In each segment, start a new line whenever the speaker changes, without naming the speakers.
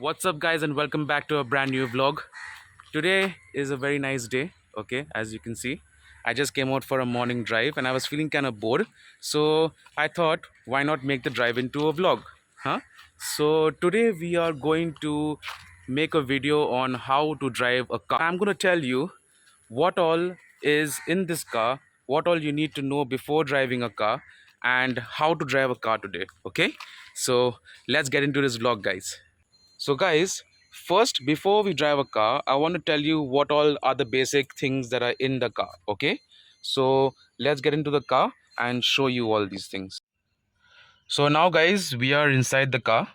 What's up, guys, and welcome back to a brand new vlog. Today is a very nice day. Okay, as you can see, I just came out for a morning drive and I was feeling kind of bored, so I thought, why not make the drive into a vlog, huh? So today we are going to make a video on how to drive a car. I'm going to tell you what all is in this car, what all you need to know before driving a car, and how to drive a car today. Okay, so let's get into this vlog, guys. So guys, first before we drive a car, I want to tell you what all are the basic things that are in the car, okay? So let's get into the car and show you all these things. So now guys, we are inside the car.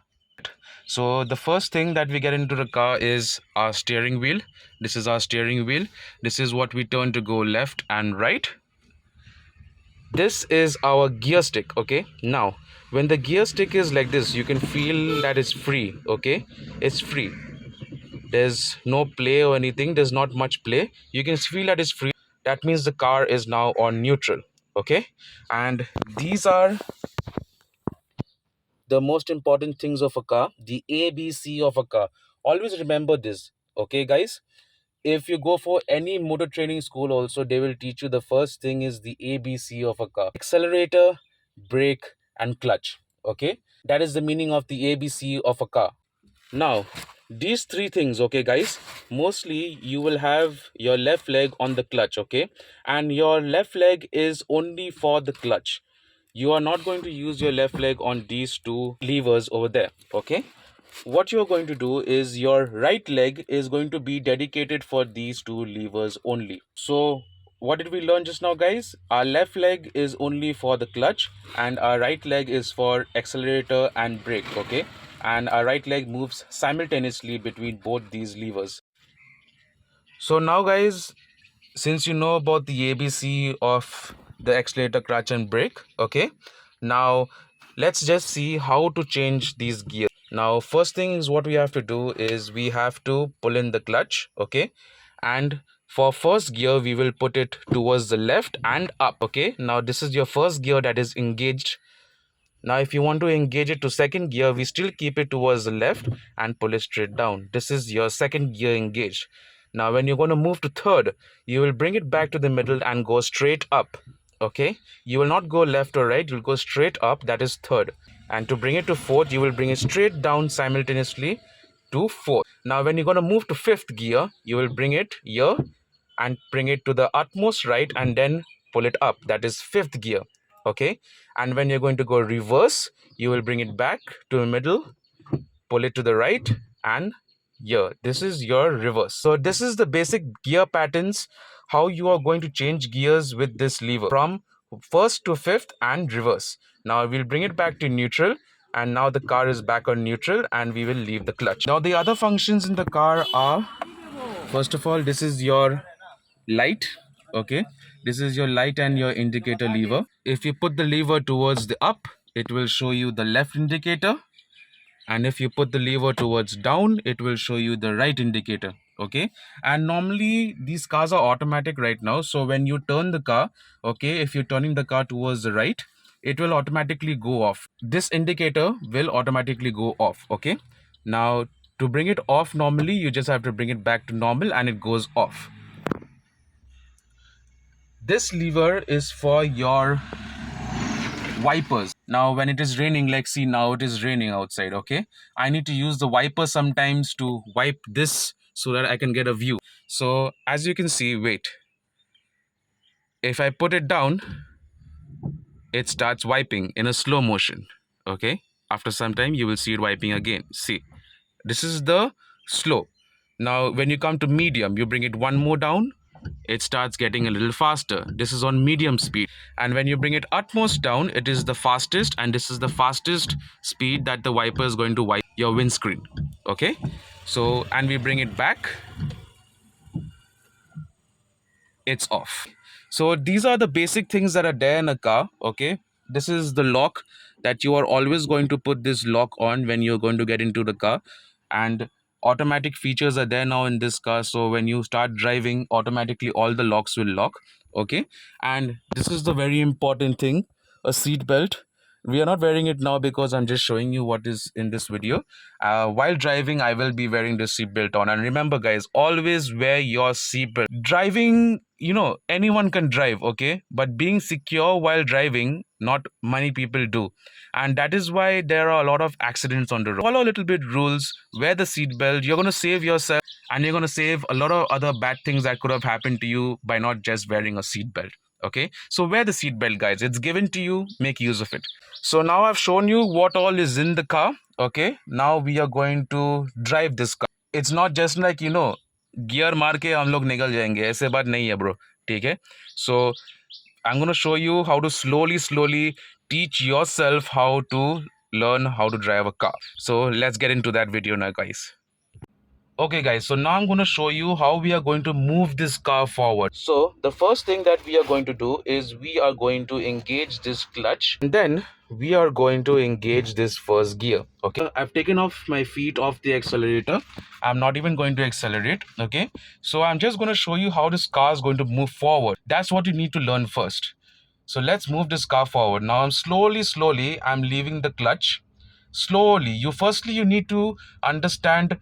So the first thing that we get into the car is our steering wheel. This is our steering wheel. This is what we turn to go left and right. This is our gear stick. Okay, now when the gear stick is like this, you can feel that it's free. Okay, it's free. There's no play or anything. There's not much play. You can feel that it's free. That means the car is now on neutral. Okay, and these are the most important things of a car, the ABC of a car. Always remember this. Okay, guys, if you go for any motor training school also, they will teach you the first thing is the ABC of a car: accelerator, brake, and clutch. Okay, that is the meaning of the ABC of a car. Now these three things, okay guys, mostly you will have your left leg on the clutch, okay, and your left leg is only for the clutch. You are not going to use your left leg on these two levers over there. Okay, what you're going to do is your right leg is going to be dedicated for these two levers only. So what did we learn just now, guys? Our left leg is only for the clutch and our right leg is for accelerator and brake. Okay, and our right leg moves simultaneously between both these levers. So now guys, since you know about the ABC of the accelerator, clutch and brake, okay, now let's just see how to change these gears. Now first thing is what we have to do is we have to pull in the clutch, okay, and for first gear we will put it towards the left and up. Okay, now this is your first gear that is engaged. Now if you want to engage it to second gear, we still keep it towards the left and pull it straight down. This is your second gear engaged. Now when you're going to move to third, you will bring it back to the middle and go straight up. Okay, you will not go left or right, you'll go straight up. That is third. And to bring it to fourth, you will bring it straight down simultaneously to fourth. Now when you're going to move to fifth gear, you will bring it here and bring it to the utmost right and then pull it up. That is fifth gear. Okay, and when you're going to go reverse, you will bring it back to the middle, pull it to the right, and here this is your reverse. So this is the basic gear patterns, how you are going to change gears with this lever from first to fifth and reverse. Now we'll bring it back to neutral, and now the car is back on neutral and we will leave the clutch. Now the other functions in the car are, first of all, this is your light. Okay, this is your light and your indicator lever. If you put the lever towards the up, it will show you the left indicator, and if you put the lever towards down, it will show you the right indicator. Okay, and normally these cars are automatic right now, so when you turn the car, okay, if you're turning the car towards the right, it will automatically go off. This indicator will automatically go off. Okay, now to bring it off, normally you just have to bring it back to normal and it goes off. This lever is for your wipers. Now when it is raining, like see now it is raining outside, okay, I need to use the wiper sometimes to wipe this so that I can get a view. So as you can see, wait, if I put it down, it starts wiping in a slow motion. Okay, after some time you will see it wiping again. See, this is the slow. Now when you come to medium, you bring it one more down, it starts getting a little faster. This is on medium speed. And when you bring it utmost down, it is the fastest, and this is the fastest speed that the wiper is going to wipe your windscreen. Okay, so and we bring it back, it's off. So these are the basic things that are there in a car. Okay, this is the lock that you are always going to put this lock on when you're going to get into the car, and automatic features are there now in this car, so when you start driving, automatically all the locks will lock. Okay, and this is the very important thing, a seat belt. We are not wearing it now because I'm just showing you what is in this video. While driving, I will be wearing the seatbelt on. And remember, guys, always wear your seatbelt. Driving, anyone can drive, okay? But being secure while driving, not many people do. And that is why there are a lot of accidents on the road. Follow a little bit rules, wear the seatbelt. You're going to save yourself and you're going to save a lot of other bad things that could have happened to you by not just wearing a seatbelt. Okay, so wear the seatbelt, guys. It's given to you, make use of it. So now I've shown you what all is in the car. Okay, now we are going to drive this car. It's not just like gear मार के हम लोग निकल जाएंगे, ऐसे बात नहीं है ब्रो. ठीक है. So I'm going to show you how to slowly teach yourself how to learn how to drive a car. So let's get into that video now, guys. Okay, guys, so now I'm going to show you how we are going to move this car forward. So the first thing that we are going to do is we are going to engage this clutch, and then we are going to engage this first gear. Okay, I've taken off my feet off the accelerator. I'm not even going to accelerate. Okay, so I'm just going to show you how this car is going to move forward. That's what you need to learn first. So let's move this car forward. Now I'm slowly I'm leaving the clutch. Slowly, you need to understand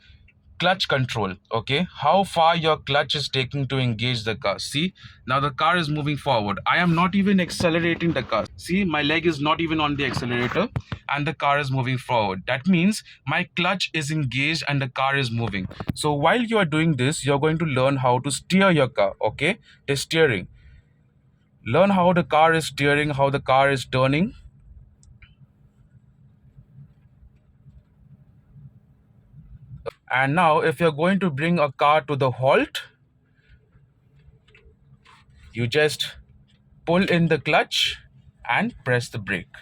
clutch control. Okay, how far your clutch is taking to engage the car. See, now the car is moving forward. I am not even accelerating the car. See, my leg is not even on the accelerator and the car is moving forward. That means my clutch is engaged and the car is moving. So while you are doing this, you're going to learn how to steer your car. Okay, the steering, learn how the car is steering, how the car is turning. And now if you're going to bring a car to the halt, you just pull in the clutch and press the brake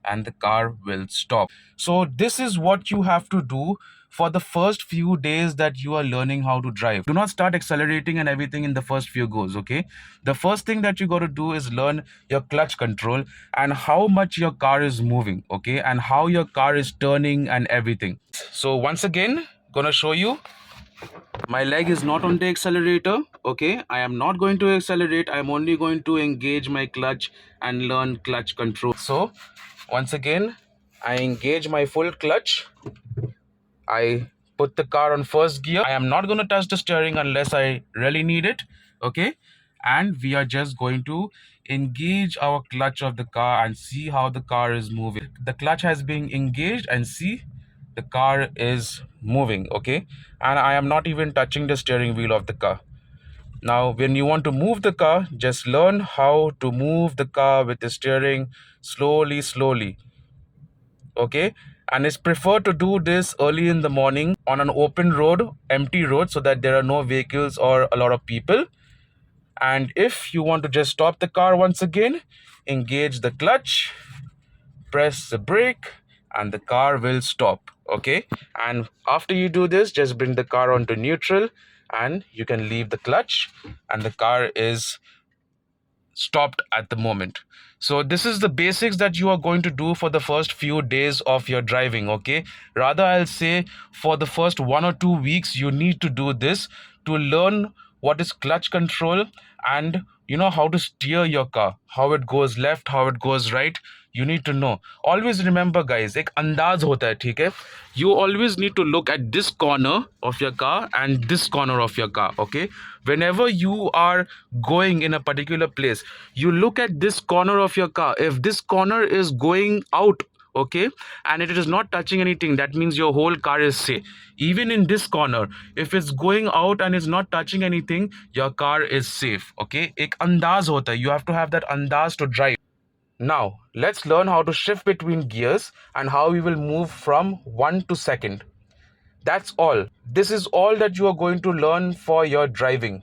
and the car will stop. So this is what you have to do for the first few days that you are learning how to drive. Do not start accelerating and everything in the first few goes. Okay, the first thing that you got to do is learn your clutch control and how much your car is moving. Okay, and how your car is turning and everything. So once again, gonna show you. My leg is not on the accelerator. Okay, I am not going to accelerate. I'm only going to engage my clutch and learn clutch control. So once again, I engage my full clutch. I put the car on first gear. I am not going to touch the steering unless I really need it. Okay, and we are just going to engage our clutch of the car and see how the car is moving. The clutch has been engaged and see the car is moving. Okay, and I am not even touching the steering wheel of the car. Now when you want to move the car, just learn how to move the car with the steering slowly. Okay, and it's preferred to do this early in the morning on an open road, empty road, so that there are no vehicles or a lot of people. And if you want to just stop the car, once again engage the clutch, press the brake, and the car will stop. Okay, and after you do this, just bring the car onto neutral and you can leave the clutch and the car is stopped at the moment. So this is the basics that you are going to do for the first few days of your driving. Okay, rather I'll say for the first 1 or 2 weeks you need to do this to learn what is clutch control and how to steer your car, how it goes left, how it goes right. You need to know. Always remember, guys, एक अंदाज होता है, ठीक है? You always need to look at this corner of your car and this corner of your car. Okay, whenever you are going in a particular place, you look at this corner of your car. If this corner is going out, okay, and it is not touching anything, that means your whole car is safe. Even in this corner, if it's going out and is not touching anything, your car is safe. Okay, एक अंदाज होता है. You have to have that अंदाज to drive. Now, let's learn how to shift between gears and how we will move from one to second. That's all. This is all that you are going to learn for your driving.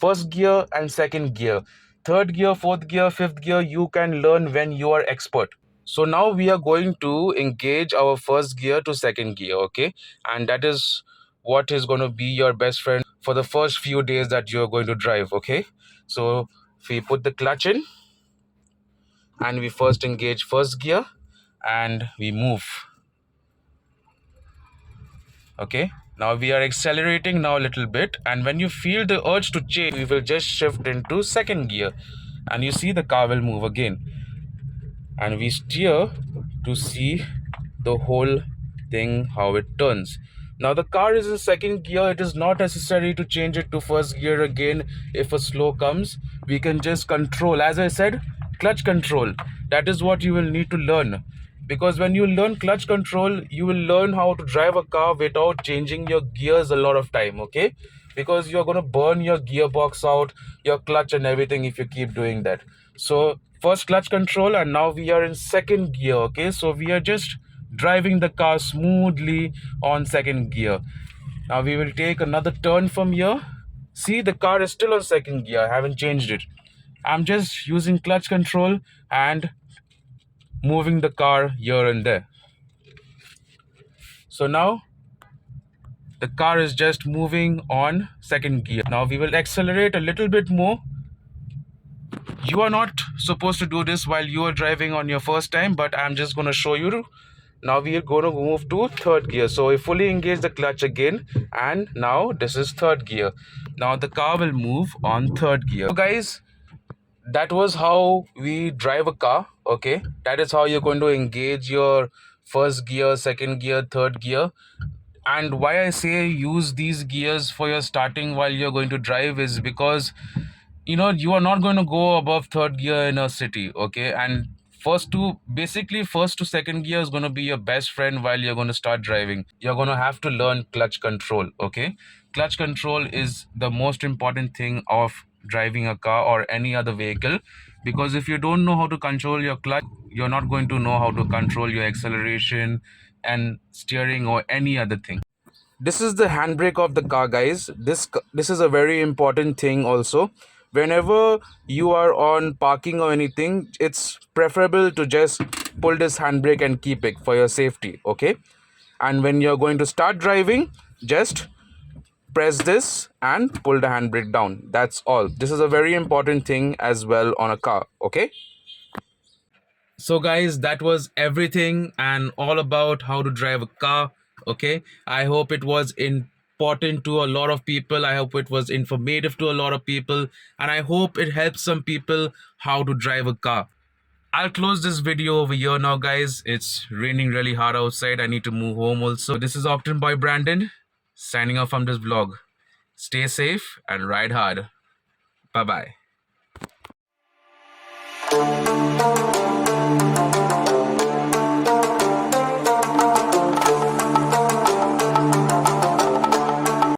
First gear and second gear. Third gear, fourth gear, fifth gear, you can learn when you are expert. So now we are going to engage our first gear to second gear, okay? And that is what is going to be your best friend for the first few days that you are going to drive, okay? So if we put the clutch in, and we first engage first gear and we move. Okay, now we are accelerating now a little bit, and when you feel the urge to change, we will just shift into second gear and you see the car will move again, and we steer to see the whole thing how it turns. Now the car is in second gear. It is not necessary to change it to first gear again. If a slow comes, we can just control, as I said, clutch control. That is what you will need to learn, because when you learn clutch control, you will learn how to drive a car without changing your gears a lot of time. Okay, because you're going to burn your gearbox out, your clutch and everything if you keep doing that. So first clutch control, and now we are in second gear. Okay, so we are just driving the car smoothly on second gear. Now we will take another turn from here. See, the car is still on second gear. I haven't changed it. I'm just using clutch control and moving the car here and there. So now the car is just moving on second gear. Now we will accelerate a little bit more. You are not supposed to do this while you are driving on your first time, but I'm just going to show you. Now we are going to move to third gear. So we fully engage the clutch again, and now this is third gear. Now the car will move on third gear. So guys, that was how we drive a car. Okay, that is how you're going to engage your first gear, second gear, third gear. And why I say use these gears for your starting while you're going to drive is because you are not going to go above third gear in a city. Okay, and first to second gear is going to be your best friend while you're going to start driving. You're going to have to learn clutch control. Okay, clutch control is the most important thing of driving a car or any other vehicle, because if you don't know how to control your clutch, you're not going to know how to control your acceleration and steering or any other thing. This is the handbrake of the car, guys. This is a very important thing also. Whenever you are on parking or anything, it's preferable to just pull this handbrake and keep it for your safety. Okay, and when you're going to start driving, just press this and pull the handbrake down. That's all. This is a very important thing as well on a car. Okay, so guys, that was everything and all about how to drive a car. Okay, I hope it was important to a lot of people. I hope it was informative to a lot of people, and I hope it helps some people how to drive a car. I'll close this video over here now, guys. It's raining really hard outside. I need to move home also. This is Often Boy Brandon signing off from this vlog. Stay safe and ride hard. Bye bye.